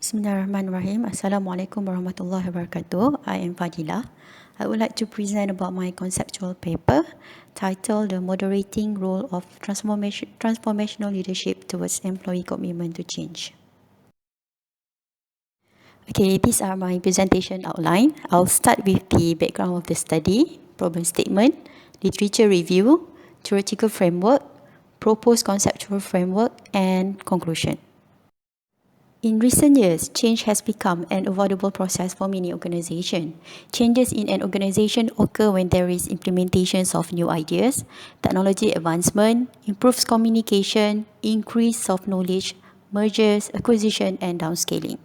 Bismillahirrahmanirrahim. Assalamualaikum warahmatullahi wabarakatuh. I am Fadilah. I would like to present about my conceptual paper titled The Moderating Role of Transformational Leadership Towards Employee Commitment to Change. Okay, these are my presentation outline. I'll start with the background of the study, problem statement, literature review, theoretical framework, proposed conceptual framework, and conclusion. In recent years, change has become an avoidable process for many organizations. Changes in an organization occur when there is implementations of new ideas, technology advancement, improves communication, increase of knowledge, mergers, acquisition, and downscaling.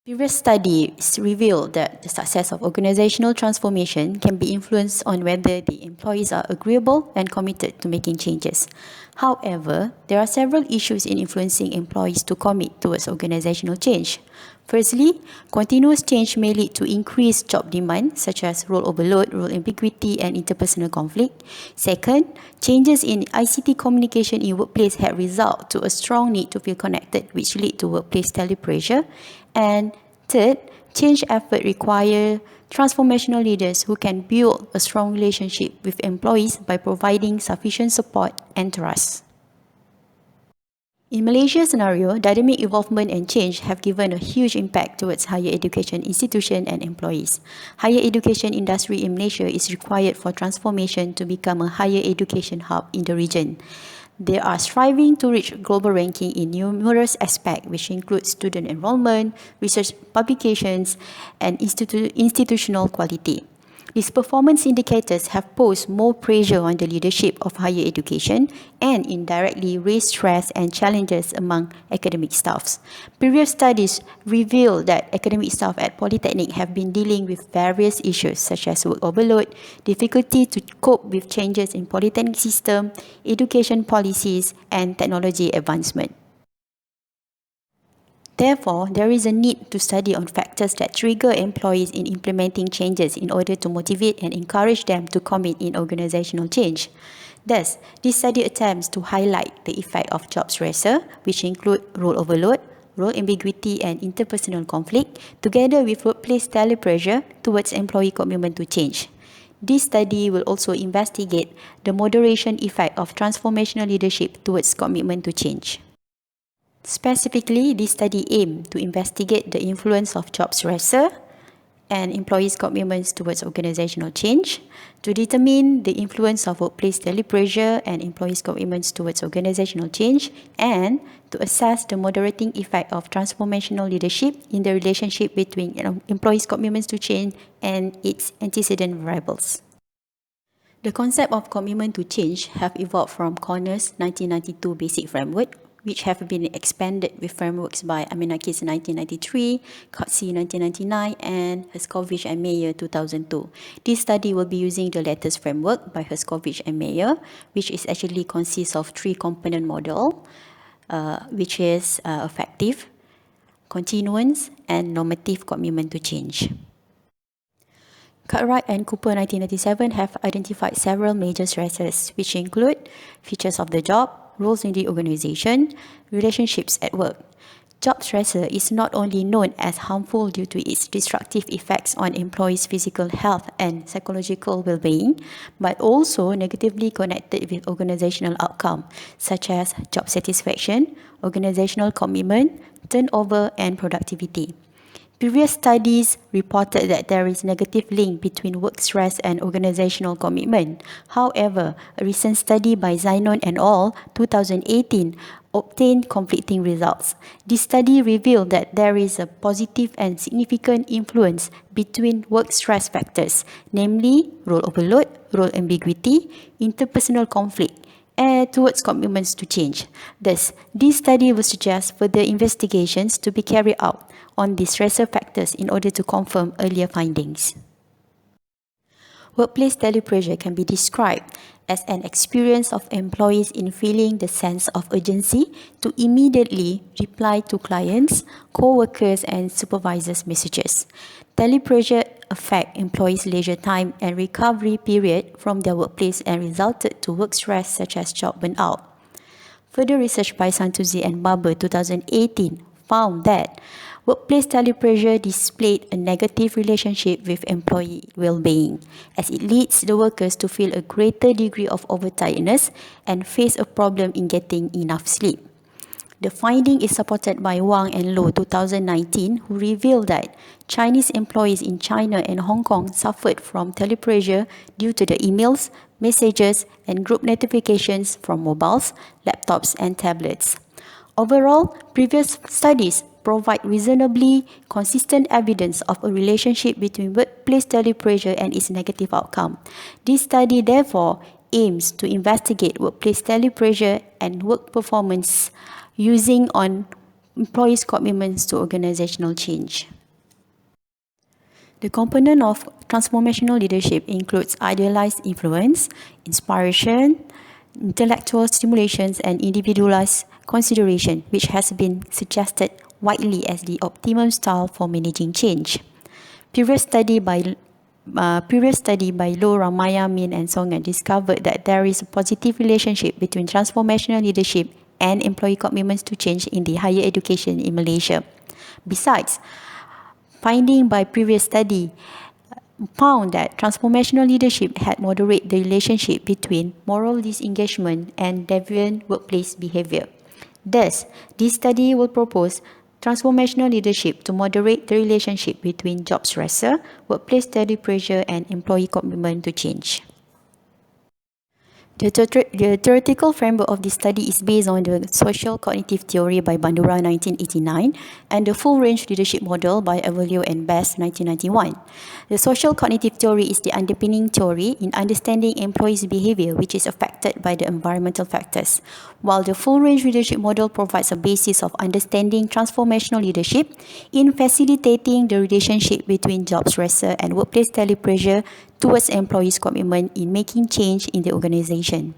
Previous studies revealed that the success of organizational transformation can be influenced on whether the employees are agreeable and committed to making changes. However, there are several issues in influencing employees to commit towards organizational change. Firstly, continuous change may lead to increased job demand, such as role overload, role ambiguity, and interpersonal conflict. Second, changes in ICT communication in workplace have resulted to a strong need to feel connected, which lead to workplace telepressure. And third, change effort require transformational leaders who can build a strong relationship with employees by providing sufficient support and trust. In Malaysia's scenario, dynamic involvement and change have given a huge impact towards higher education institutions and employees. Higher education industry in Malaysia is required for transformation to become a higher education hub in the region. They are striving to reach global ranking in numerous aspects, which include student enrollment, research publications, and institutional quality. These performance indicators have posed more pressure on the leadership of higher education and indirectly raised stress and challenges among academic staffs. Previous studies reveal that academic staff at Polytechnic have been dealing with various issues such as work overload, difficulty to cope with changes in Polytechnic system, education policies, and technology advancement. Therefore, there is a need to study on factors that trigger employees in implementing changes in order to motivate and encourage them to commit in organizational change. Thus, this study attempts to highlight the effect of job stressor, which include role overload, role ambiguity, and interpersonal conflict, together with workplace telepressure towards employee commitment to change. This study will also investigate the moderation effect of transformational leadership towards commitment to change. Specifically, this study aimed to investigate the influence of job stressor and employees' commitments towards organizational change, to determine the influence of workplace telepressure and employees' commitments towards organizational change, and to assess the moderating effect of transformational leadership in the relationship between employees' commitments to change and its antecedent variables. The concept of commitment to change have evolved from Corner's 1992 basic framework, which have been expanded with frameworks by Aminakis 1993, Kotze 1999, and Herskovich and Mayer 2002. This study will be using the latest framework by Herskovich and Mayer, which is actually consists of three-component model, which is effective, continuance, and normative commitment to change. Cartwright and Cooper 1997 have identified several major stresses, which include features of the job, roles in the organization, relationships at work. Job stressor is not only known as harmful due to its destructive effects on employees' physical health and psychological well-being, but also negatively connected with organizational outcomes such as job satisfaction, organizational commitment, turnover, and productivity. Previous studies reported that there is negative link between work stress and organizational commitment. However, a recent study by Zainon et al. 2018 obtained conflicting results. This study revealed that there is a positive and significant influence between work stress factors, namely role overload, role ambiguity, interpersonal conflict, and towards commitments to change. Thus, this study will suggest further investigations to be carried out on these stressor factors in order to confirm earlier findings. Workplace telepressure can be described as an experience of employees in feeling the sense of urgency to immediately reply to clients, co-workers, and supervisors' messages. Telepressure affects employees' leisure time and recovery period from their workplace and resulted to work stress such as job burnout. Further research by Santuzi and Barber 2018 found that workplace telepressure displayed a negative relationship with employee well-being, as it leads the workers to feel a greater degree of overtiredness and face a problem in getting enough sleep. The finding is supported by Wang and Low 2019, who revealed that Chinese employees in China and Hong Kong suffered from telepressure due to the emails, messages, and group notifications from mobiles, laptops, and tablets. Overall, previous studies provide reasonably consistent evidence of a relationship between workplace telepressure and its negative outcome. This study, therefore, aims to investigate workplace telepressure and work performance using on employees' commitments to organizational change. The component of transformational leadership includes idealized influence, inspiration, intellectual stimulations, and individualized consideration, which has been suggested widely as the optimum style for managing change. Previous study by Lo, Ramaya, Min, and Songan discovered that there is a positive relationship between transformational leadership and employee commitments to change in the higher education in Malaysia. Besides, finding by previous study found that transformational leadership had moderated the relationship between moral disengagement and deviant workplace behavior. Thus, this study will propose transformational leadership to moderate the relationship between job stressor, workplace telepressure, and employee commitment to change. The theoretical framework of this study is based on the social cognitive theory by Bandura 1989 and the full range leadership model by Avalio and Best 1991. The social cognitive theory is the underpinning theory in understanding employees' behavior, which is affected by the environmental factors, while the full range leadership model provides a basis of understanding transformational leadership in facilitating the relationship between job stressor and workplace telepressure towards employees' commitment in making change in the organization.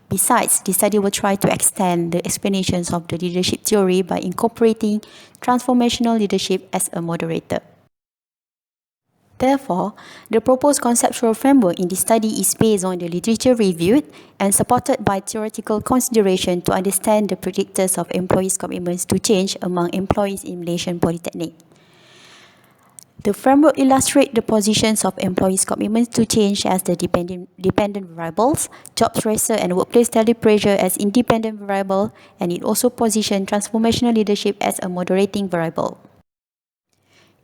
Besides, the study will try to extend the explanations of the leadership theory by incorporating transformational leadership as a moderator. Therefore, the proposed conceptual framework in this study is based on the literature reviewed and supported by theoretical consideration to understand the predictors of employees' commitments to change among employees in Malaysian Polytechnic. The framework illustrates the positions of employees' commitments to change as the dependent variables, job stressor and workplace telepressure as independent variable, and it also positions transformational leadership as a moderating variable.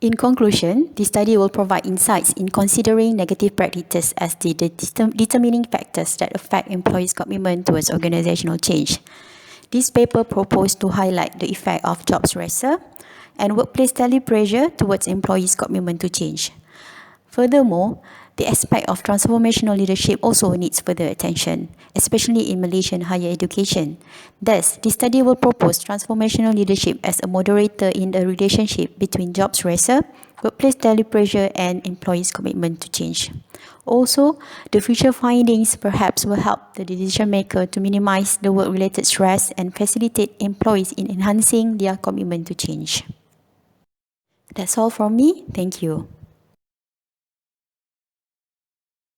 In conclusion, this study will provide insights in considering negative predictors as the determining factors that affect employees' commitment towards organizational change. This paper proposed to highlight the effect of job stressor and workplace telepressure towards employees' commitment to change. Furthermore, the aspect of transformational leadership also needs further attention, especially in Malaysian higher education. Thus, this study will propose transformational leadership as a moderator in the relationship between job stressor, workplace telepressure, and employees' commitment to change. Also, the future findings perhaps will help the decision maker to minimize the work-related stress and facilitate employees in enhancing their commitment to change. That's all from me. Thank you.